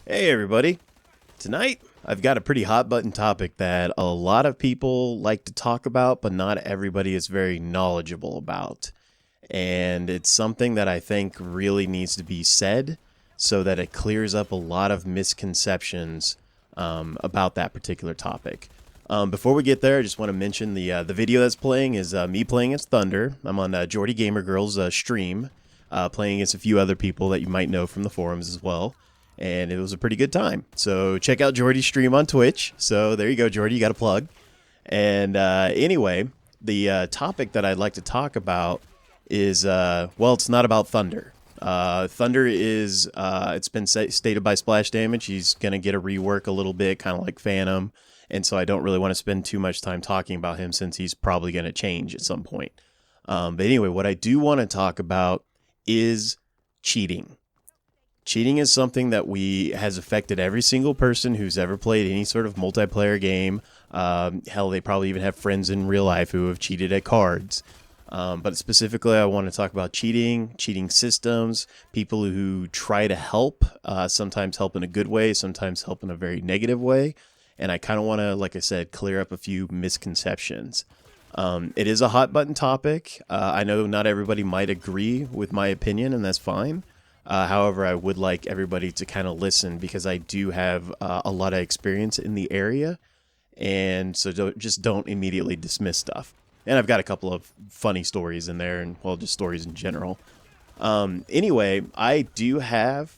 Hey everybody! Tonight I've got a pretty hot button topic that a lot of people like to talk about, but not everybody is very knowledgeable about. And it's something that I think really needs to be said so that it clears up a lot of misconceptions about that particular topic. Before we get there, I just want to mention the video that's playing is me playing as Thunder. I'm on Jordy Gamer Girl's stream, playing against a few other people that you might know from the forums as well. And it was a pretty good time. So check out Jordy's stream on Twitch. So there you go, Jordy, you got a plug. And anyway, the topic that I'd like to talk about is, well, it's not about Thunder. Thunder is, it's been stated by Splash Damage, he's going to get a rework a little bit, kind of like Phantom. And so I don't really want to spend too much time talking about him since he's probably going to change at some point. But anyway, what I do want to talk about is cheating. Cheating is something that has affected every single person who's ever played any sort of multiplayer game. Hell, they probably even have friends in real life who have cheated at cards. But specifically, I want to talk about cheating systems, people who try to help, sometimes help in a good way, sometimes help in a very negative way. And I kind of want to, like I said, clear up a few misconceptions. It is a hot button topic. I know not everybody might agree with my opinion, and that's fine. However, I would like everybody to kind of listen because I do have a lot of experience in the area. And so just don't immediately dismiss stuff. And I've got a couple of funny stories in there and, well, just stories in general. Anyway, I do have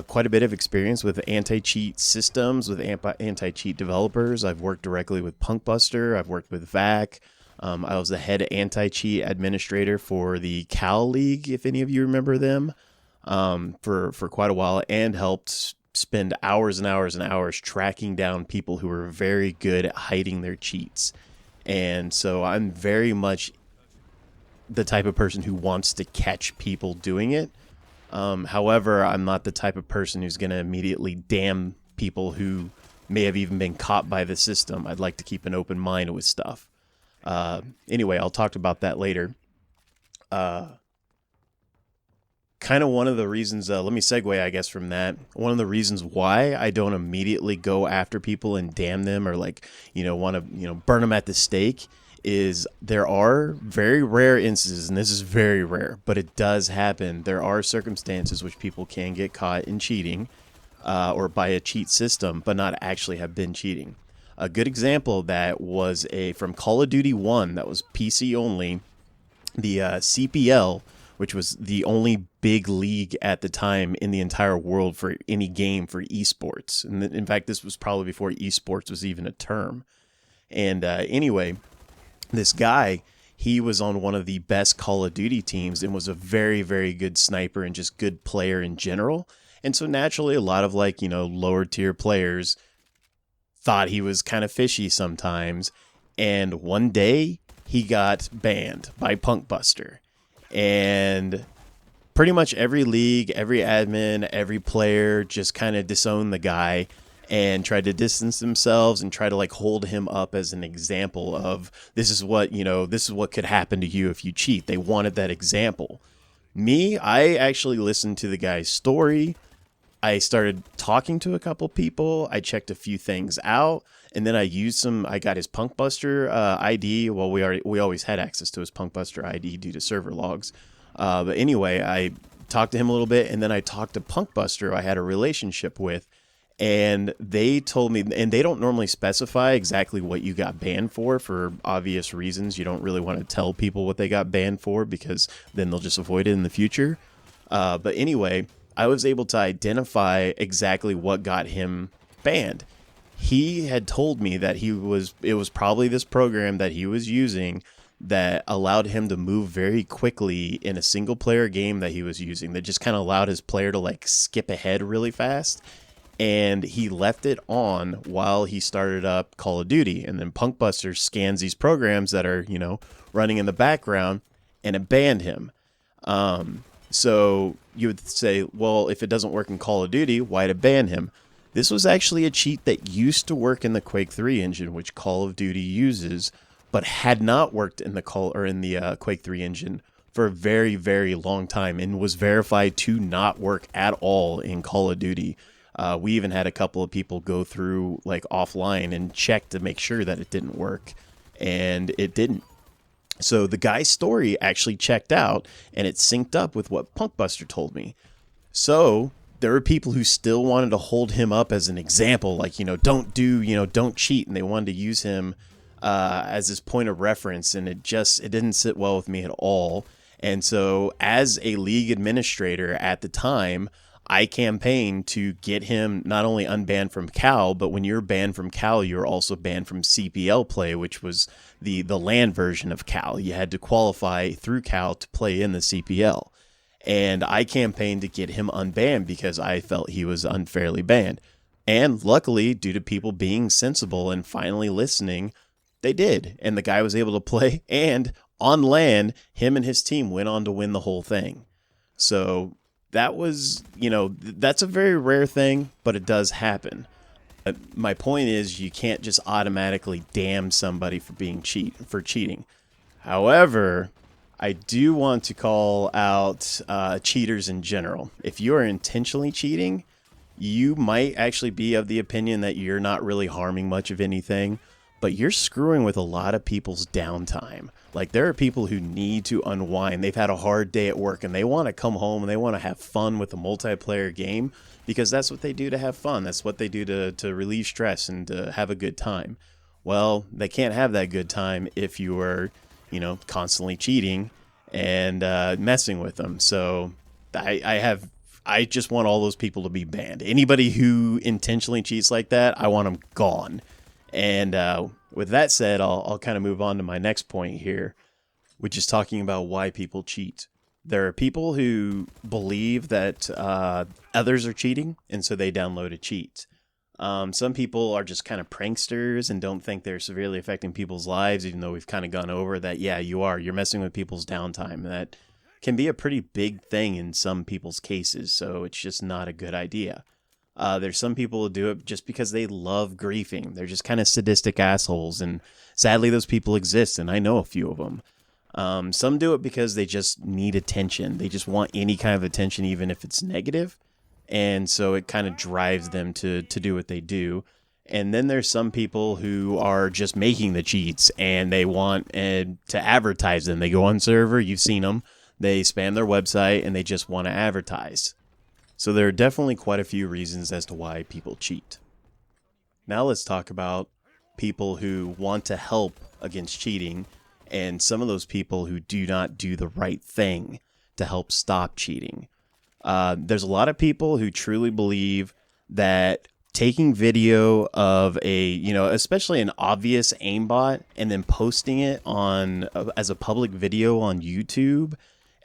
quite a bit of experience with AntiCheat Systems, with anti-cheat developers. I've worked directly with Punkbuster. I've worked with VAC. I was the head anti-cheat administrator for the Cal League, if any of you remember them. For quite a while, and helped spend hours and hours and hours tracking down people who were very good at hiding their cheats. And so I'm very much the type of person who wants to catch people doing it. However, I'm not the type of person who's going to immediately damn people who may have even been caught by the system. I'd like to keep an open mind with stuff. Anyway, I'll talk about that later. Kind of one of the reasons, let me segue, I guess, from that. One of the reasons why I don't immediately go after people and damn them or want to, burn them at the stake is there are very rare instances, and this is very rare, but it does happen. There are circumstances which people can get caught in cheating or by a cheat system, but not actually have been cheating. A good example of that was from Call of Duty 1 that was PC only, the CPL, which was the only big league at the time in the entire world for any game for esports. And in fact, this was probably before esports was even a term. And anyway, this guy, he was on one of the best Call of Duty teams and was a very, very good sniper and just good player in general. And so naturally, a lot of lower tier players thought he was kind of fishy sometimes. And one day he got banned by Punkbuster. And pretty much every league, every admin, every player just kind of disowned the guy and tried to distance themselves and try to hold him up as an example of this is what could happen to you if you cheat. They wanted that example. Me, I actually listened to the guy's story. I started talking to a couple people. I checked a few things out. And then I got his Punkbuster ID. Well, we always had access to his Punkbuster ID due to server logs. But anyway, I talked to him a little bit, and then I talked to Punkbuster, I had a relationship with, and they told me, and they don't normally specify exactly what you got banned for obvious reasons. You don't really want to tell people what they got banned for because then they'll just avoid it in the future. But anyway, I was able to identify exactly what got him banned. He had told me that it was probably this program that he was using that allowed him to move very quickly in a single player game that he was using, that just kind of allowed his player to skip ahead really fast. And he left it on while he started up Call of Duty. And then Punkbuster scans these programs that are, running in the background, and it banned him. So you would say, well, if it doesn't work in Call of Duty, why'd it ban him? This was actually a cheat that used to work in the Quake 3 engine, which Call of Duty uses, but had not worked in the Quake 3 engine for a very, very long time and was verified to not work at all in Call of Duty. We even had a couple of people go through like offline and check to make sure that it didn't work, and it didn't. So the guy's story actually checked out, and it synced up with what Punkbuster told me. So there were people who still wanted to hold him up as an example, like, don't cheat. And they wanted to use him as his point of reference. And it didn't sit well with me at all. And so as a league administrator at the time, I campaigned to get him not only unbanned from Cal, but when you're banned from Cal, you're also banned from CPL play, which was the LAN version of Cal. You had to qualify through Cal to play in the CPL. And I campaigned to get him unbanned because I felt he was unfairly banned. And luckily, due to people being sensible and finally listening, they did. And the guy was able to play. And on LAN, him and his team went on to win the whole thing. So that was, that's a very rare thing, but it does happen. My point is, you can't just automatically damn somebody for cheating. However, I do want to call out cheaters in general. If you are intentionally cheating, you might actually be of the opinion that you're not really harming much of anything, but you're screwing with a lot of people's downtime. Like, there are people who need to unwind. They've had a hard day at work and they want to come home and they want to have fun with a multiplayer game because that's what they do to have fun. That's what they do to relieve stress and to have a good time. Well, they can't have that good time if you are, constantly cheating and messing with them. So I just want all those people to be banned. Anybody who intentionally cheats like that, I want them gone. And with that said, I'll kind of move on to my next point here, which is talking about why people cheat. There are people who believe that others are cheating, and so they download a cheat. Some people are just kind of pranksters and don't think they're severely affecting people's lives, even though we've kind of gone over that, yeah, you're messing with people's downtime. That can be a pretty big thing in some people's cases, so it's just not a good idea. There's some people who do it just because they love griefing. They're just kind of sadistic assholes, and sadly those people exist, and I know a few of them. Some do it because they just need attention. They just want any kind of attention, even if it's negative. And so it kind of drives them to do what they do. And then there's some people who are just making the cheats and they want to advertise them. They go on server, you've seen them. They spam their website and they just want to advertise. So there are definitely quite a few reasons as to why people cheat. Now let's talk about people who want to help against cheating and some of those people who do not do the right thing to help stop cheating. There's a lot of people who truly believe that taking video of especially an obvious aimbot and then posting it as a public video on YouTube,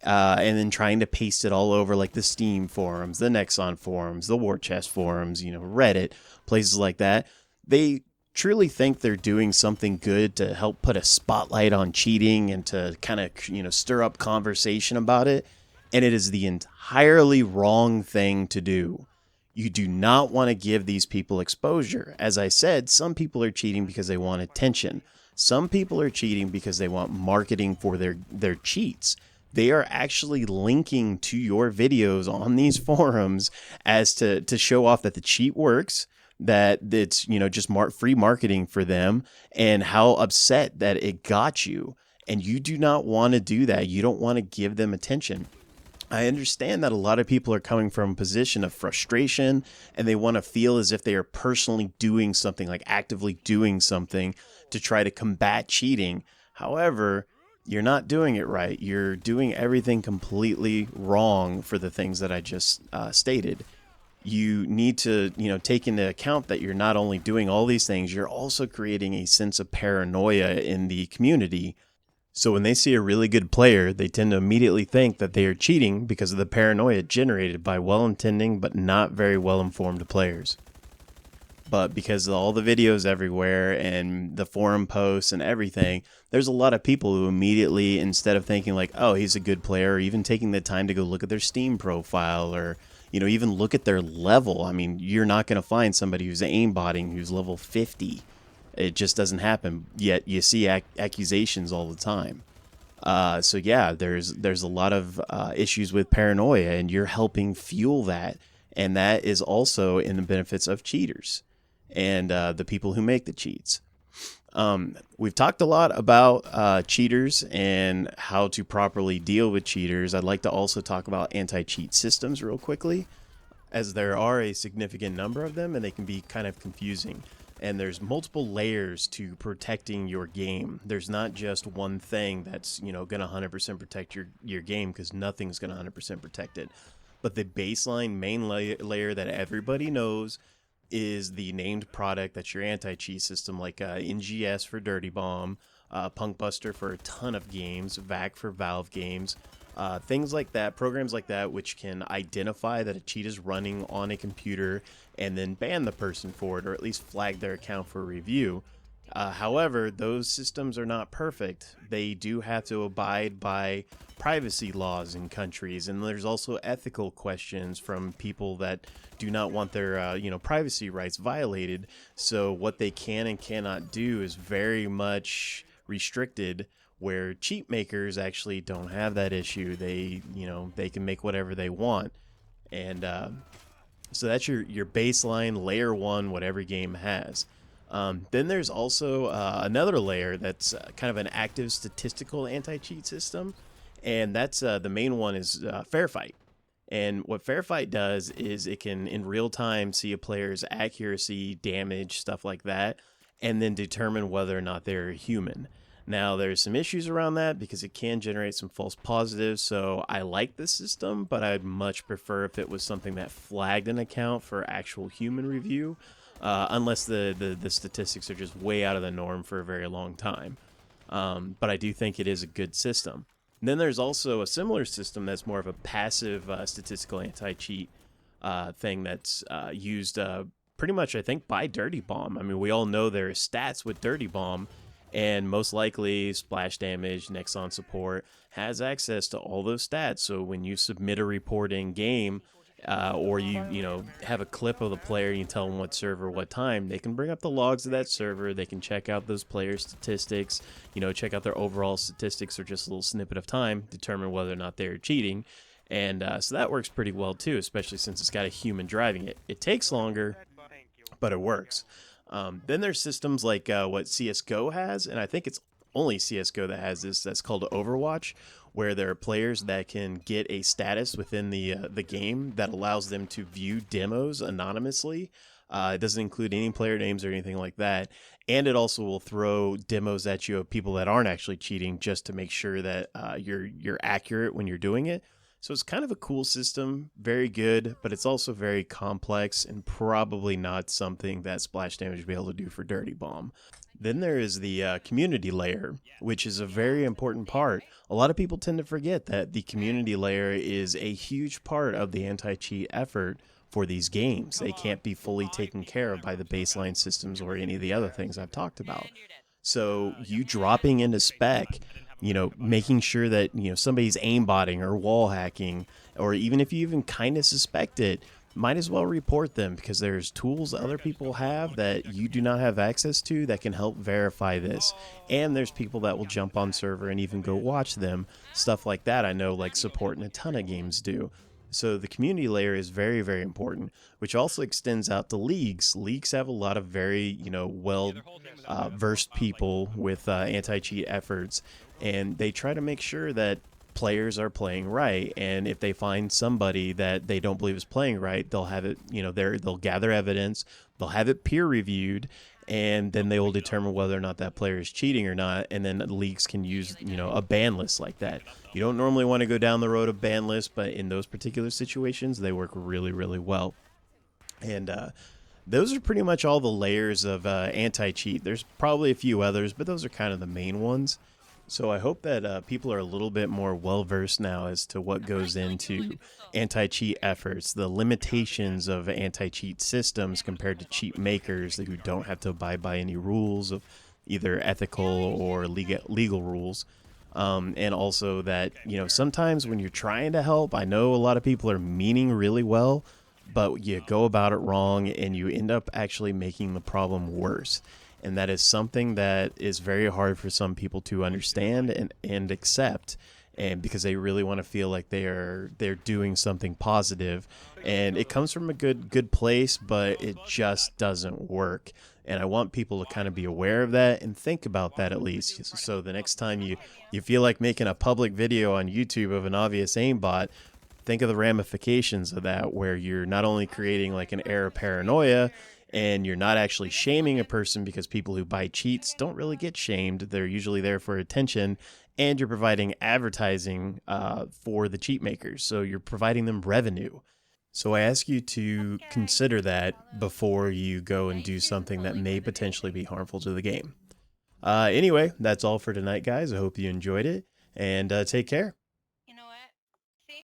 and then trying to paste it all over like the Steam forums, the Nexon forums, the War Chest forums, Reddit, places like that. They truly think they're doing something good to help put a spotlight on cheating and to kind of, stir up conversation about it. And it is the entirely wrong thing to do. You do not want to give these people exposure. As I said, some people are cheating because they want attention. Some people are cheating because they want marketing for their cheats. They are actually linking to your videos on these forums as to show off that the cheat works, that it's, just free marketing for them, and how upset that it got you. And you do not want to do that. You don't want to give them attention. I understand that a lot of people are coming from a position of frustration and they want to feel as if they are personally doing something, like actively doing something to try to combat cheating. However, you're not doing it right. You're doing everything completely wrong for the things that I just stated. You need to, take into account that you're not only doing all these things, you're also creating a sense of paranoia in the community. So when they see a really good player, they tend to immediately think that they are cheating because of the paranoia generated by well-intending but not very well-informed players. But because of all the videos everywhere and the forum posts and everything, there's a lot of people who immediately, instead of thinking like, oh, he's a good player, or even taking the time to go look at their Steam profile, or even look at their level. I mean, you're not going to find somebody who's aimbotting who's level 50. It just doesn't happen. Yet you see accusations all the time. So yeah, there's a lot of issues with paranoia, and you're helping fuel that. and that is also in the benefits of cheaters and the people who make the cheats. We've talked a lot about cheaters and how to properly deal with cheaters. I'd like to also talk about anti-cheat systems real quickly, as there are a significant number of them and they can be kind of confusing. And there's multiple layers to protecting your game. There's not just one thing that's, going to 100% protect your game, because nothing's going to 100% protect it. But the baseline main layer that everybody knows is the named product. That's your anti-cheat system, like NGS for Dirty Bomb, Punkbuster for a ton of games, VAC for Valve games, things like that, programs like that, which can identify that a cheat is running on a computer and then ban the person for it, or at least flag their account for review. However, those systems are not perfect. They do have to abide by privacy laws in countries, and there's also ethical questions from people that do not want their privacy rights violated. So what they can and cannot do is very much restricted, where cheat makers actually don't have that issue. They can make whatever they want. And so that's your baseline layer one, what every game has. Then there's also another layer that's kind of an active statistical anti-cheat system, and that's the main one is Fair Fight. And what Fair Fight does is it can in real time see a player's accuracy, damage, stuff like that, and then determine whether or not they're human. Now, there's some issues around that because it can generate some false positives, so I like this system, but I'd much prefer if it was something that flagged an account for actual human review, unless the statistics are just way out of the norm for a very long time. But I do think it is a good system. And then there's also a similar system that's more of a passive statistical anti-cheat thing that's used pretty much, I think, by Dirty Bomb. I mean, we all know there are stats with Dirty Bomb, and most likely Splash Damage, Nexon Support has access to all those stats. So when you submit a report in game, or you have a clip of the player, you tell them what server, what time, they can bring up the logs of that server. They can check out those player statistics, check out their overall statistics or just a little snippet of time, determine whether or not they're cheating. And so that works pretty well too, especially since it's got a human driving it. It takes longer, but it works. Then there's systems like what CSGO has, and I think it's only CSGO that has this, that's called Overwatch, where there are players that can get a status within the game that allows them to view demos anonymously. It doesn't include any player names or anything like that, and it also will throw demos at you of people that aren't actually cheating, just to make sure that you're accurate when you're doing it. So it's kind of a cool system, very good, but it's also very complex and probably not something that Splash Damage would be able to do for Dirty Bomb. Then there is the community layer, which is a very important part. A lot of people tend to forget that the community layer is a huge part of the anti-cheat effort for these games. They can't be fully taken care of by the baseline systems or any of the other things I've talked about. So you dropping into spec, making sure that, somebody's aimbotting or wall hacking, or even if you even kind of suspect it, might as well report them, because there's tools other people have that you do not have access to that can help verify this. And there's people that will jump on server and even go watch them, stuff like that. I know, like, support in a ton of games do. So the community layer is very, very important, which also extends out to leagues. Leagues have a lot of very, well versed people with anti-cheat efforts, and they try to make sure that players are playing right. And if they find somebody that they don't believe is playing right, they'll have it, they'll gather evidence, they'll have it peer reviewed, and then they will determine whether or not that player is cheating or not. And then leagues can use, a ban list like that. You don't normally want to go down the road of ban lists, but in those particular situations, they work really, really well. And those are pretty much all the layers of anti-cheat. There's probably a few others, but those are kind of the main ones. So I hope that people are a little bit more well-versed now as to what goes into anti-cheat efforts, the limitations of anti-cheat systems compared to cheat makers who don't have to abide by any rules of either ethical or legal rules. And also that, sometimes when you're trying to help, I know a lot of people are meaning really well, but you go about it wrong and you end up actually making the problem worse. And that is something that is very hard for some people to understand and accept. and because they really want to feel like they're doing something positive, and it comes from a good place, but it just doesn't work. And I want people to kind of be aware of that and think about that at least. So the next time you feel like making a public video on YouTube of an obvious aimbot, think of the ramifications of that, where you're not only creating like an air of paranoia, and you're not actually shaming a person, because people who buy cheats don't really get shamed. They're usually there for attention, and you're providing advertising for the cheat makers. So you're providing them revenue. So I ask you to consider that before you go and do something that may potentially be harmful to the game. Anyway, that's all for tonight, guys. I hope you enjoyed it, and take care.